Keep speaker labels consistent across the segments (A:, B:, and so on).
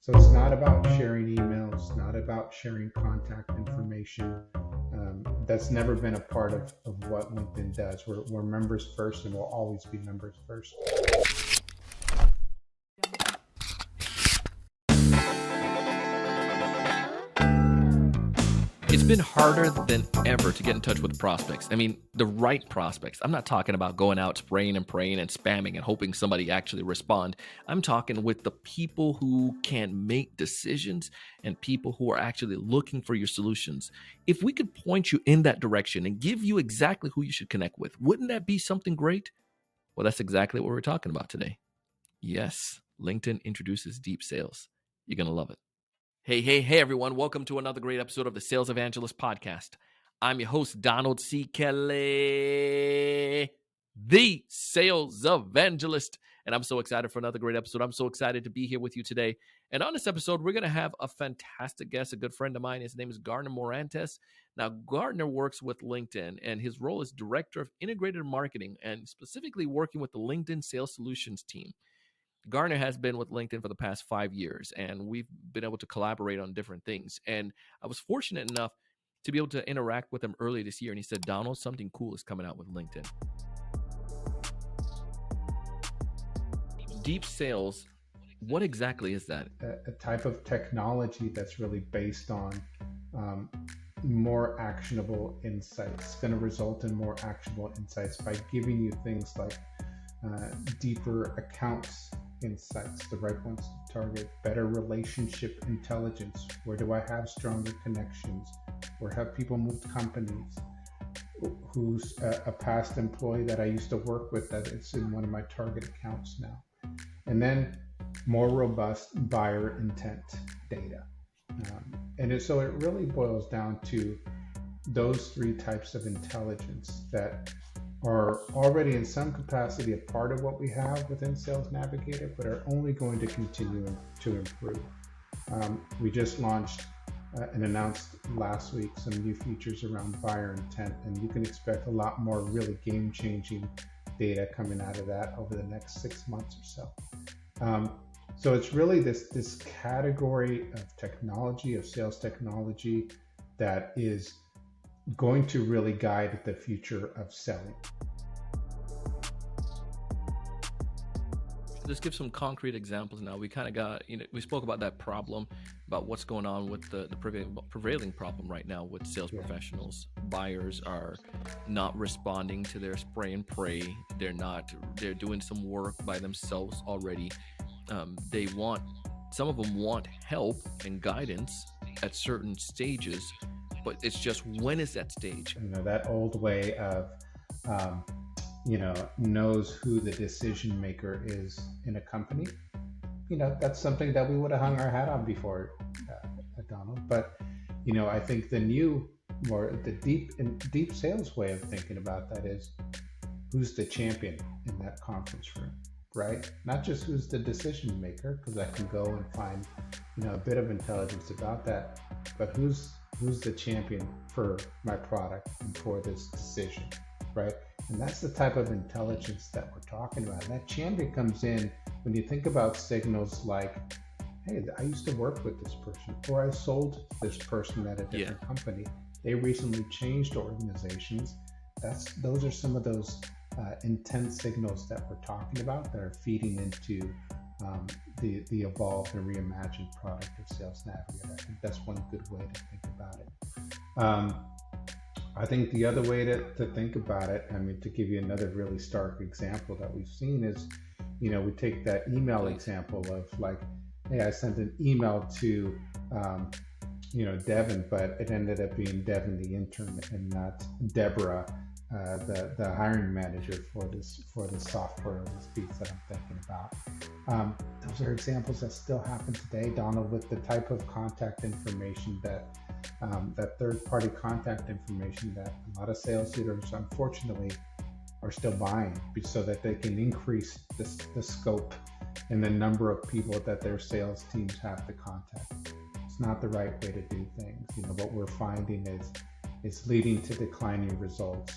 A: So it's not about sharing emails, not about sharing contact information. That's never been a part of what LinkedIn does. We're members first, and we'll always be members first.
B: It's been harder than ever to get in touch with prospects. I mean, the right prospects. I'm not talking about going out spraying and praying and spamming and hoping somebody actually respond. I'm talking with the people who can make decisions and people who are actually looking for your solutions. If we could point you in that direction and give you exactly who you should connect with, wouldn't that be something great? Well, that's exactly what we're talking about today. Yes, LinkedIn introduces deep sales. You're going to love it. Hey, everyone. Welcome to another great episode of the Sales Evangelist Podcast. I'm your host, Donald C. Kelly, the Sales Evangelist. And I'm so excited for another great episode. I'm so excited to be here with you today. And on this episode, we're going to have a fantastic guest, a good friend of mine. His name is Garnor Morantes. Now, Garnor works with LinkedIn, and his role is Director of Integrated Marketing, and specifically working with the LinkedIn Sales Solutions team. Garnor has been with LinkedIn for the past 5 years, and we've been able to collaborate on different things. And I was fortunate enough to be able to interact with him early this year. And he said, Donald, something cool is coming out with LinkedIn. Deep sales, what exactly is that?
A: A type of technology that's really based on more actionable insights. It's going to result in more actionable insights by giving you things like deeper accounts insights, the right ones to target, better relationship intelligence. Where do I have stronger connections? Where have people moved companies? Who's a past employee that I used to work with that is in one of my target accounts now? And then more robust buyer intent data. So it really boils down to those three types of intelligence that are already in some capacity a part of what we have within Sales Navigator, but are only going to continue to improve. We just launched and announced last week some new features around buyer intent, and you can expect a lot more really game-changing data coming out of that over the next 6 months or so. So it's really this category of technology, of sales technology, that is going to really guide the future of selling.
B: Let's give some concrete examples now. We kind of got, we spoke about that problem, about what's going on with the prevailing problem right now with sales professionals. Buyers are not responding to their spray and pray. They're doing some work by themselves already. Some of them want help and guidance at certain stages, but it's just, when is that stage?
A: That old way of, knows who the decision maker is in a company. That's something that we would have hung our hat on before, Donald. But, I think the new, the deep sales way of thinking about that is, who's the champion in that conference room, right? Not just who's the decision maker, because I can go and find, a bit of intelligence about that, but who's the champion for my product and for this decision, right? And that's the type of intelligence that we're talking about. And that champion comes in when you think about signals like, hey, I used to work with this person, or I sold this person at a different company. They recently changed organizations. Those are some of those intense signals that we're talking about that are feeding into the evolved and reimagined product of Sales Navigator. I think that's one good way to think about it. I think the other way to think about it, to give you another really stark example that we've seen is, we take that email example of like, hey, I sent an email to, Devin, but it ended up being Devin, the intern, and not Deborah, the hiring manager for this software, this piece that I'm thinking about. Those are examples that still happen today, Donald, with the type of contact information that third-party contact information that a lot of sales leaders, unfortunately, are still buying, so that they can increase the scope and the number of people that their sales teams have to contact. It's not the right way to do things. What we're finding is leading to declining results.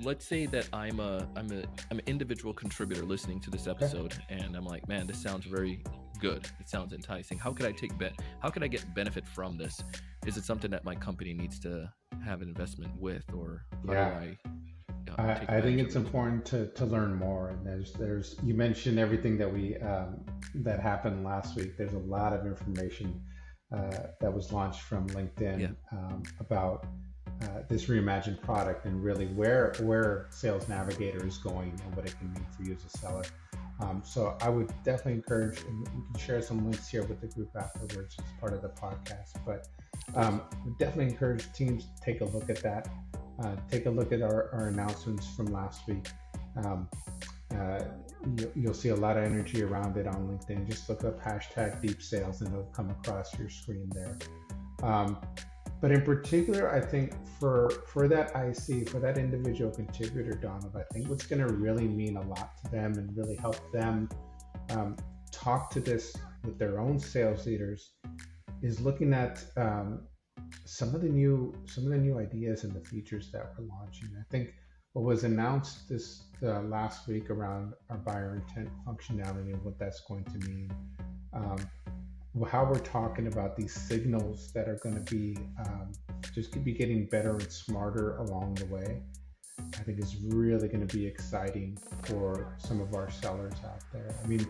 B: let's say that I'm an individual contributor listening to this
A: Okay.
B: episode, and I'm like, man, this sounds very good. It sounds enticing. How could I how could I get benefit from this? Is it something that my company needs to have an investment with, or how do
A: Yeah.
B: I take
A: I think
B: advantage of
A: it's
B: it as well?
A: important to learn more. And there's you mentioned everything that we that happened last week. There's a lot of information that was launched from
B: Yeah.
A: LinkedIn about this reimagined product and really where Sales Navigator is going and what it can mean for you as a seller. So I would definitely encourage, and we can share some links here with the group afterwards as part of the podcast. But
B: Please.
A: would definitely encourage teams to take a look at that. Take a look at our announcements from last week. Um, uh, you'll see a lot of energy around it on LinkedIn. Just look up hashtag deep sales and it'll come across your screen there. Um, but in particular, I think for that IC, for that individual contributor, Donald, I think what's going to really mean a lot to them and really help them um, talk to this with their own sales leaders is looking at some of the new ideas and the features that we're launching. I think what was announced this last week around our buyer intent functionality and what that's going to mean. Um, how we're talking about these signals that are going to be just be getting better and smarter along the way, I think is really going to be exciting for some of our sellers out there. I mean,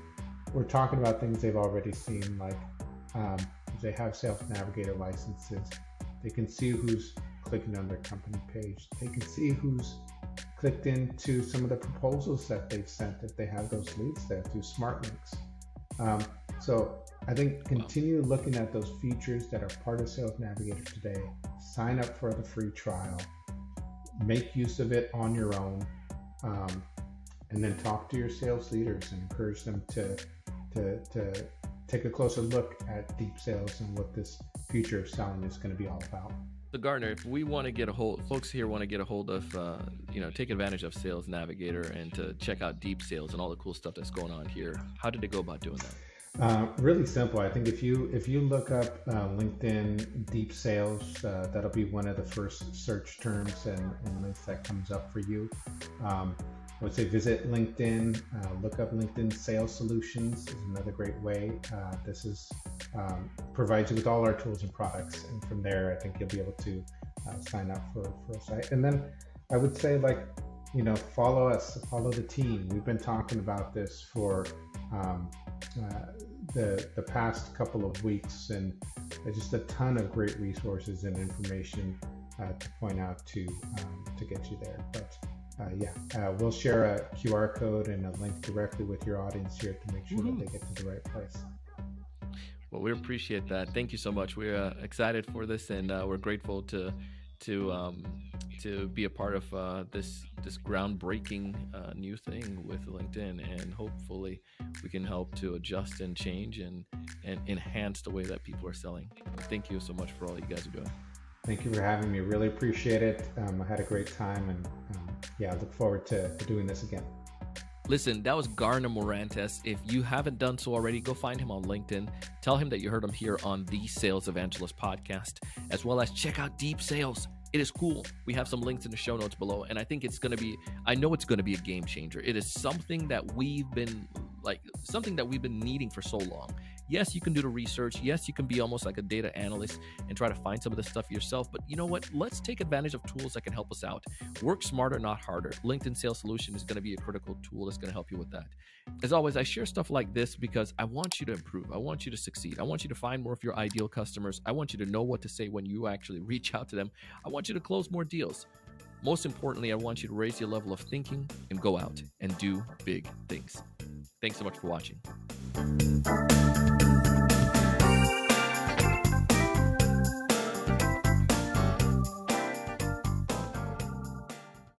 A: we're talking about things they've already seen, like if they have Sales Navigator licenses, they can see who's clicking on their company page. They can see who's clicked into some of the proposals that they've sent if they have those leads there through smart links. So I think
B: Wow.
A: continue looking at those features that are part of Sales Navigator today. Sign up for the free trial, make use of it on your own, um, and then talk to your sales leaders and encourage them to take a closer look at deep sales and what this future of selling is going to be all about.
B: So Garner, if we want to get a hold, folks here want to get a hold of, take advantage of Sales Navigator and to check out Deep Sales and all the cool stuff that's going on here, how did they go about doing that?
A: Really simple. I think if you look up LinkedIn deep sales, that'll be one of the first search terms and links that comes up for you. I would say visit LinkedIn, look up LinkedIn Sales Solutions is another great way. This is provides you with all our tools and products, and from there, I think you'll be able to sign up for a site. And then I would say, follow us, follow the team. We've been talking about this for um, the past couple of weeks, and there's just a ton of great resources and information to point out to get you there. But we'll share a QR code and a link directly with your audience here to make sure that they get to the right place.
B: Well, we appreciate that. Thank you so much. We're excited for this, and we're grateful to um, to be a part of this groundbreaking new thing with LinkedIn, and hopefully we can help to adjust and change and enhance the way that people are selling. Thank you so much for all you guys are doing.
A: Thank you for having me. Really appreciate it. I had a great time, and I look forward to doing this again.
B: Listen, that was Garnor Morantes. If you haven't done so already, go find him on LinkedIn. Tell him that you heard him here on the Sales Evangelist podcast, as well as check out Deep Sales. It is cool. We have some links in the show notes below, and I think it's going to be, I know it's going to be a game changer. It is something that we've been needing for so long. Yes, you can do the research. Yes, you can be almost like a data analyst and try to find some of this stuff yourself. But you know what? Let's take advantage of tools that can help us out. Work smarter, not harder. LinkedIn Sales Solution is going to be a critical tool that's going to help you with that. As always, I share stuff like this because I want you to improve. I want you to succeed. I want you to find more of your ideal customers. I want you to know what to say when you actually reach out to them. I want you to close more deals. Most importantly, I want you to raise your level of thinking and go out and do big things. Thanks so much for watching.